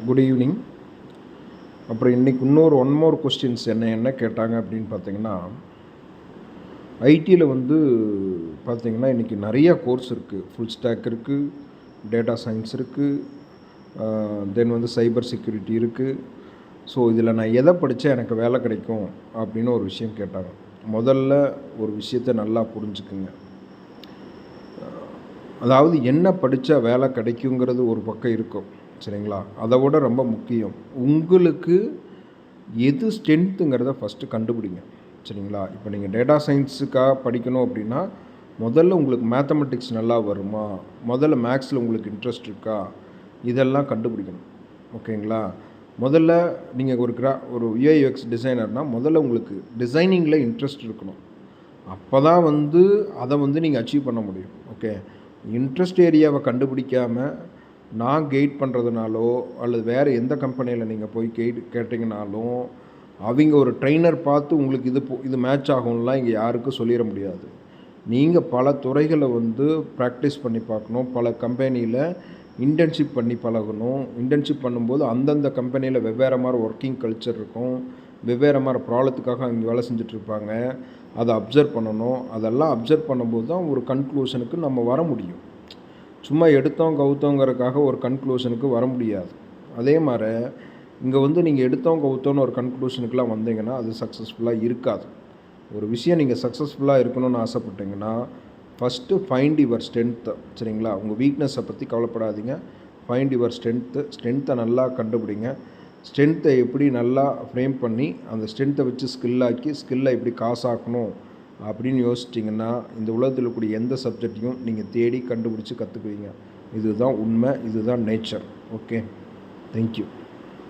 Good evening. அப்புறம் இன்றைக்கி one more questions என்ன கேட்டாங்க அப்படின்னு பார்த்தீங்கன்னா, ஐடியில் பார்த்தீங்கன்னா இன்றைக்கி நிறையா கோர்ஸ் இருக்குது. ஃபுல் ஸ்டாக் இருக்குது, டேட்டா சயின்ஸ் இருக்குது, தென் சைபர் செக்யூரிட்டி இருக்குது. ஸோ இதில் நான் எதை படித்தா எனக்கு வேலை கிடைக்கும் அப்படின்னு ஒரு விஷயம் கேட்டாங்க. முதல்ல ஒரு விஷயத்தை நல்லா புரிஞ்சுக்குங்க. அதாவது என்ன படித்தா வேலை கிடைக்குங்கிறது ஒரு பக்கம் இருக்கும், சரிங்களா? அதை விட ரொம்ப முக்கியம், உங்களுக்கு எது ஸ்ட்ரென்த்துங்கிறத ஃபஸ்ட்டு கண்டுபிடிங்க, சரிங்களா? இப்போ நீங்கள் டேட்டா சயின்ஸுக்காக படிக்கணும் அப்படின்னா முதல்ல உங்களுக்கு மேத்தமெட்டிக்ஸ் நல்லா வருமா, முதல்ல மேக்ஸில் உங்களுக்கு இன்ட்ரெஸ்ட் இருக்கா, இதெல்லாம் கண்டுபிடிக்கணும், ஓகேங்களா? முதல்ல நீங்கள் ஒரு யூஐ/யூஎக்ஸ் டிசைனர்னால் முதல்ல உங்களுக்கு டிசைனிங்கில் இன்ட்ரெஸ்ட் இருக்கணும். அப்போ தான் அதை நீங்கள் அச்சீவ் பண்ண முடியும். ஓகே, இன்ட்ரெஸ்ட் ஏரியாவை கண்டுபிடிக்காமல் நான் கைட் பண்ணுறதுனாலோ அல்லது வேறு எந்த கம்பெனியில் நீங்கள் போய் கேட்டிங்கனாலும் அவங்க ஒரு ட்ரெயினர் பார்த்து உங்களுக்கு இது மேட்ச் ஆகும்லாம் இங்கே யாருக்கும் சொல்லிட முடியாது. நீங்கள் பல துறைகளை ப்ராக்டிஸ் பண்ணி பார்க்கணும், பல கம்பெனியில் இன்டர்ன்ஷிப் பண்ணி பழகணும். இன்டர்ன்ஷிப் பண்ணும்போது அந்தந்த கம்பெனியில் வெவ்வேறு மாதிரி ஒர்க்கிங் கல்ச்சர் இருக்கும், வெவ்வேறு மாதிரி ப்ராப்ளத்துக்காக அவங்க வேலை செஞ்சிட்ருப்பாங்க. அதை அப்சர்வ் பண்ணணும். அதெல்லாம் அப்சர்வ் பண்ணும்போது தான் ஒரு கன்க்ளூஷனுக்கு நம்ம வர முடியும். சும்மா எடுத்தோம் கவுத்தோங்கிறதுக்காக ஒரு கன்க்ளூஷனுக்கு வர முடியாது. அதே மாதிரி இங்கே நீங்கள் எடுத்தோம் கவுத்தோன்னு ஒரு கன்க்ளூஷனுக்குலாம் வந்தீங்கன்னா அது சக்ஸஸ்ஃபுல்லாக இருக்காது. ஒரு விஷயம் நீங்கள் சக்ஸஸ்ஃபுல்லாக இருக்கணும்னு ஆசைப்பட்டீங்கன்னா ஃபஸ்ட்டு ஃபைண்ட் யுவர் ஸ்ட்ரென்த்து, சரிங்களா? உங்கள் வீக்னஸை பற்றி கவலைப்படாதீங்க. ஃபைண்ட் யுவர் ஸ்ட்ரென்த்தை நல்லா கண்டுபிடிங்க. ஸ்ட்ரென்த்தை எப்படி நல்லா ஃப்ரேம் பண்ணி அந்த ஸ்ட்ரென்த்தை வச்சு ஸ்கில்லை எப்படி காசாக்கணும் அப்படின்னு யோசிச்சிங்கன்னா இந்த உலகத்தில் இருக்கக்கூடிய எந்த சப்ஜெக்டையும் நீங்கள் தேடி கண்டுபிடிச்சி கற்றுக்குவீங்க. இதுதான் உண்மை, இதுதான் நேச்சர். Okay, thank you.